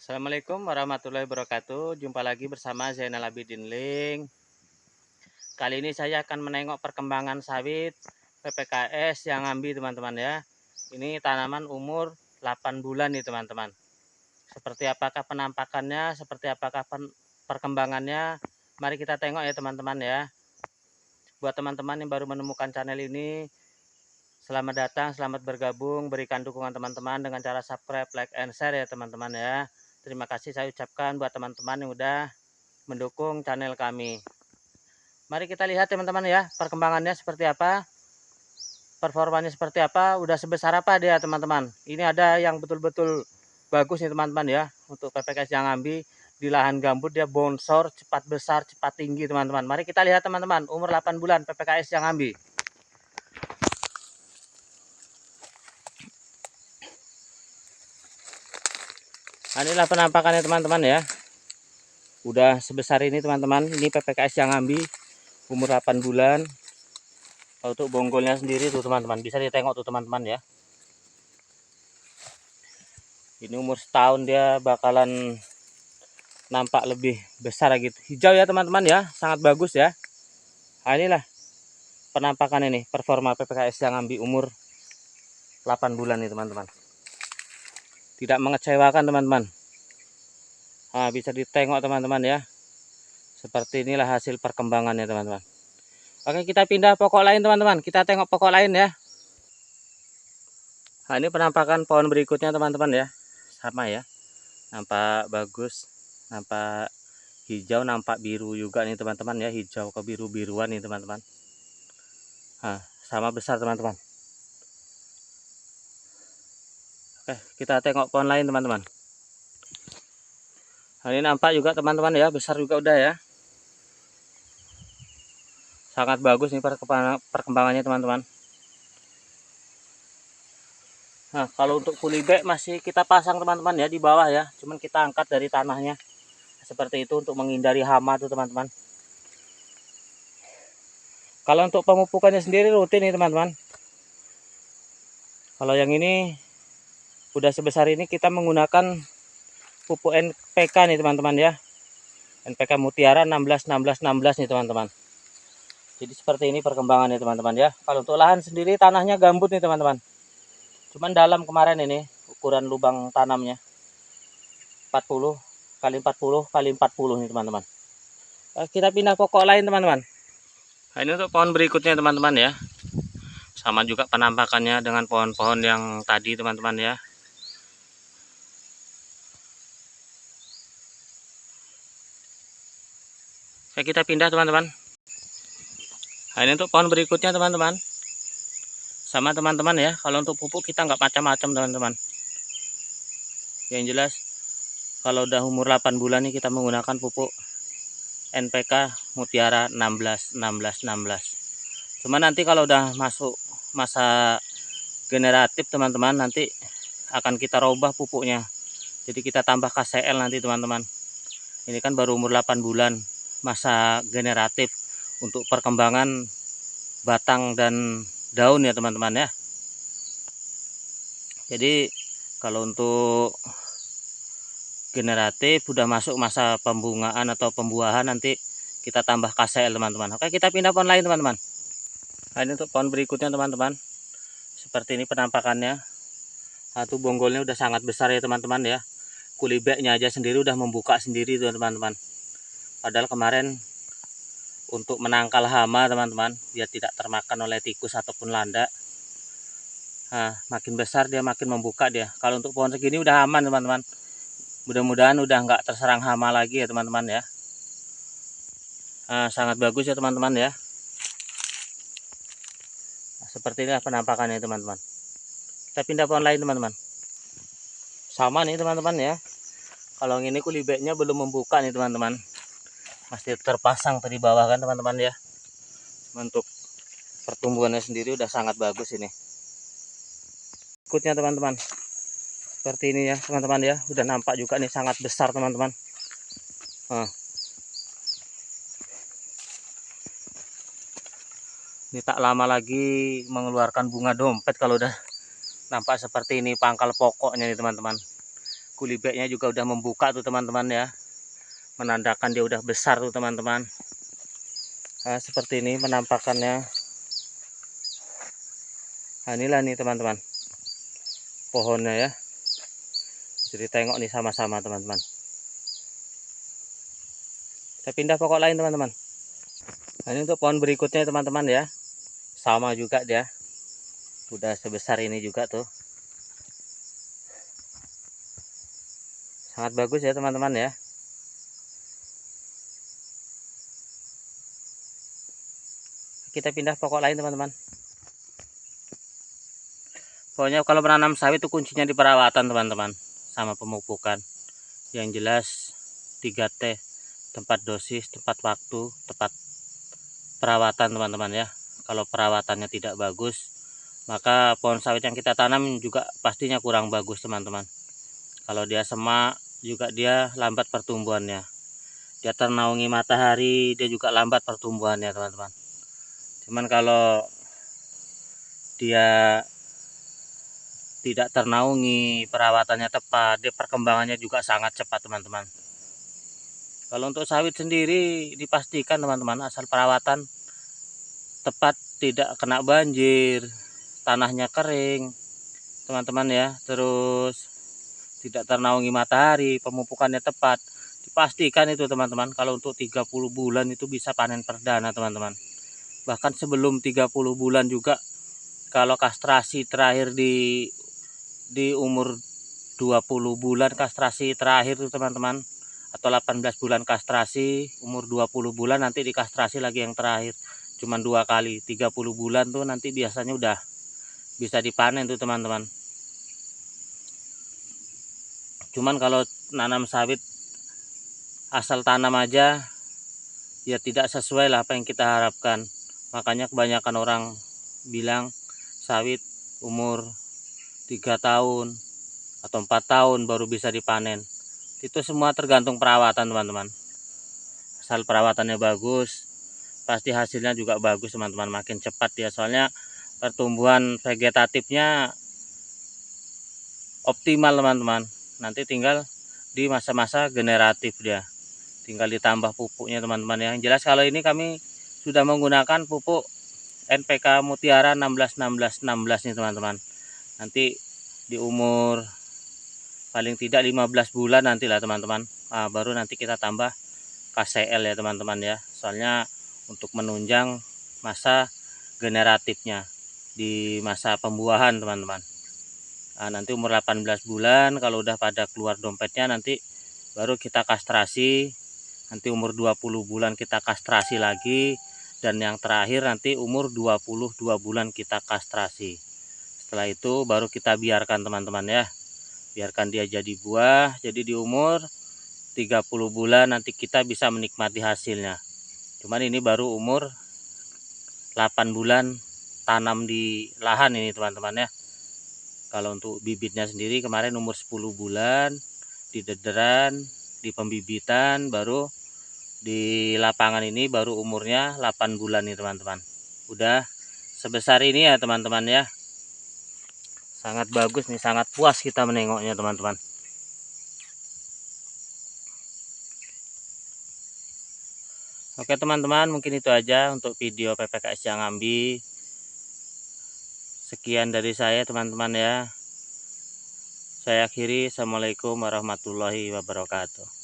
Assalamualaikum warahmatullahi wabarakatuh. Jumpa lagi bersama Zainal Abidin Ling. Kali ini saya akan menengok perkembangan sawit PPKS yang ambil teman-teman ya. Ini tanaman umur 8 bulan nih teman-teman. Seperti apakah penampakannya, seperti apakah perkembangannya. Mari kita tengok ya teman-teman ya. Buat teman-teman yang baru menemukan channel ini, selamat datang, selamat bergabung. Berikan dukungan teman-teman dengan cara subscribe, like, and share ya teman-teman ya. Terima kasih saya ucapkan buat teman-teman yang udah mendukung channel kami. Mari kita lihat teman-teman ya, perkembangannya seperti apa, performanya seperti apa, udah sebesar apa dia teman-teman. Ini ada yang betul-betul bagus nih teman-teman ya, untuk PPKS yang ambil di lahan gambut dia bonsor, cepat besar, cepat tinggi teman-teman. Mari kita lihat teman-teman, umur 8 bulan PPKS yang ambil. Nah, inilah penampakannya teman-teman ya. Udah sebesar ini teman-teman, ini PPKS yang ambil umur 8 bulan. Untuk bonggolnya sendiri tuh teman-teman, bisa ditengok tuh teman-teman ya. Ini umur setahun dia bakalan nampak lebih besar gitu. Hijau ya teman-teman ya, sangat bagus ya. Nah, inilah penampakan ini, performa PPKS yang ambil umur 8 bulan nih teman-teman. Tidak mengecewakan teman-teman. Nah, bisa ditengok teman-teman ya. Seperti inilah hasil perkembangannya teman-teman. Oke, kita pindah pokok lain teman-teman. Kita tengok pokok lain ya. Nah, ini penampakan pohon berikutnya teman-teman ya. Sama ya. Nampak bagus, nampak hijau, nampak biru juga nih teman-teman ya. Hijau ke biru-biruan nih teman-teman. Nah, sama besar teman-teman. Kita tengok pohon lain teman-teman. Nah, ini nampak juga teman-teman ya, besar juga udah ya. Sangat bagus nih perkembangannya teman-teman. Nah, kalau untuk kulibek masih kita pasang teman-teman ya di bawah ya. Cuman kita angkat dari tanahnya. Seperti itu untuk menghindari hama tuh teman-teman. Kalau untuk pemupukannya sendiri rutin nih teman-teman. Kalau yang ini udah sebesar ini kita menggunakan pupuk NPK nih teman-teman ya. NPK Mutiara 16 16 16 nih teman-teman. Jadi seperti ini perkembangannya teman-teman ya. Kalau untuk lahan sendiri tanahnya gambut nih teman-teman. Cuman dalam kemarin ini ukuran lubang tanamnya 40 kali 40 kali 40 nih teman-teman. Kita pindah pokok lain teman-teman. Nah, ini untuk pohon berikutnya teman-teman ya. Sama juga penampakannya dengan pohon-pohon yang tadi teman-teman ya. Kita pindah teman-teman. Nah, ini untuk pohon berikutnya teman-teman. Sama teman-teman ya. Kalau untuk pupuk kita nggak macam-macam teman-teman. Yang jelas kalau udah umur 8 bulan nih kita menggunakan pupuk NPK Mutiara 16 16 16. Cuma nanti kalau udah masuk masa generatif teman-teman, nanti akan kita robah pupuknya. Jadi kita tambah KCL nanti teman-teman. Ini kan baru umur 8 bulan, masa generatif untuk perkembangan batang dan daun ya teman-teman ya. Jadi kalau untuk generatif udah masuk masa pembungaan atau pembuahan, nanti kita tambah KCL teman-teman. Oke, kita pindah pohon lain teman-teman. Nah, ini untuk pohon berikutnya teman-teman. Seperti ini penampakannya. Satu bonggolnya udah sangat besar ya teman-teman ya. Kulibeknya aja sendiri udah membuka sendiri teman-teman. Padahal kemarin untuk menangkal hama teman-teman, biar tidak termakan oleh tikus ataupun landak. Nah, makin besar dia makin membuka dia. Kalau untuk pohon segini udah aman teman-teman. Mudah-mudahan udah nggak terserang hama lagi ya teman-teman ya. Nah, sangat bagus ya teman-teman ya. Nah, seperti inilah penampakannya teman-teman. Kita pindah pohon lain teman-teman. Sama nih teman-teman ya. Kalau ini kulibeknya belum membuka nih teman-teman. Masih terpasang tadi bawah kan teman-teman ya. Untuk pertumbuhannya sendiri udah sangat bagus ini. Berikutnya teman-teman. Seperti ini ya teman-teman ya. Udah nampak juga nih sangat besar teman-teman. Nah, ini tak lama lagi mengeluarkan bunga dompet kalau udah nampak seperti ini pangkal pokoknya nih teman-teman. Kulibeknya juga udah membuka tuh teman-teman ya, menandakan dia udah besar tuh teman-teman. Nah, seperti ini penampakannya. Nah, inilah nih teman-teman pohonnya ya, jadi tengok nih sama-sama teman-teman. Saya pindah pokok lain teman-teman. Nah, ini untuk pohon berikutnya teman-teman ya, sama juga dia, udah sebesar ini juga tuh, sangat bagus ya teman-teman ya. Kita pindah pokok lain teman-teman. Pokoknya kalau menanam sawit itu kuncinya di perawatan teman-teman, sama pemupukan. Yang jelas 3T, tempat dosis, tepat waktu, tepat perawatan teman-teman ya. Kalau perawatannya tidak bagus, maka pohon sawit yang kita tanam juga pastinya kurang bagus teman-teman. Kalau dia semak juga dia lambat pertumbuhannya. Dia ternaungi matahari, dia juga lambat pertumbuhannya teman-teman. Cuman kalau dia tidak ternaungi, perawatannya tepat, dia perkembangannya juga sangat cepat teman-teman. Kalau untuk sawit sendiri dipastikan teman-teman, asal perawatan tepat, tidak kena banjir, tanahnya kering teman-teman ya, terus tidak ternaungi matahari, pemupukannya tepat, dipastikan itu teman-teman. Kalau untuk 30 bulan itu bisa panen perdana teman-teman. Bahkan sebelum 30 bulan juga, kalau kastrasi terakhir di umur 20 bulan kastrasi terakhir tuh teman-teman, atau 18 bulan kastrasi, umur 20 bulan nanti dikastrasi lagi yang terakhir, cuman 2 kali. 30 bulan tuh nanti biasanya udah bisa dipanen tuh teman-teman. Cuman kalau nanam sawit asal tanam aja ya tidak sesuai lah apa yang kita harapkan. Makanya kebanyakan orang bilang sawit umur 3 tahun atau 4 tahun baru bisa dipanen. Itu semua tergantung perawatan teman-teman. Asal perawatannya bagus, pasti hasilnya juga bagus teman-teman, makin cepat ya. Soalnya pertumbuhan vegetatifnya optimal teman-teman. Nanti tinggal di masa-masa generatif dia, tinggal ditambah pupuknya teman-teman ya. Yang jelas kalau ini kami sudah menggunakan pupuk NPK Mutiara 16 16 16 nih teman-teman. Nanti di umur paling tidak 15 bulan nantilah teman-teman, baru nanti kita tambah KCL ya teman-teman ya. Soalnya untuk menunjang masa generatifnya di masa pembuahan teman-teman. Nanti umur 18 bulan kalau udah pada keluar dompetnya nanti baru kita kastrasi. Nanti umur 20 bulan kita kastrasi lagi, dan yang terakhir nanti umur 22 bulan kita kastrasi. Setelah itu baru kita biarkan teman-teman ya, biarkan dia jadi buah. Jadi di umur 30 bulan nanti kita bisa menikmati hasilnya. Cuman ini baru umur 8 bulan tanam di lahan ini teman-teman ya. Kalau untuk bibitnya sendiri kemarin umur 10 bulan di dederan, di pembibitan, baru di lapangan ini baru umurnya 8 bulan nih teman-teman. Udah sebesar ini ya teman-teman ya. Sangat bagus nih, sangat puas kita menengoknya teman-teman. Oke teman-teman, mungkin itu aja untuk video PPKS Jambi. Sekian dari saya teman-teman ya. Saya akhiri. Assalamualaikum warahmatullahi wabarakatuh.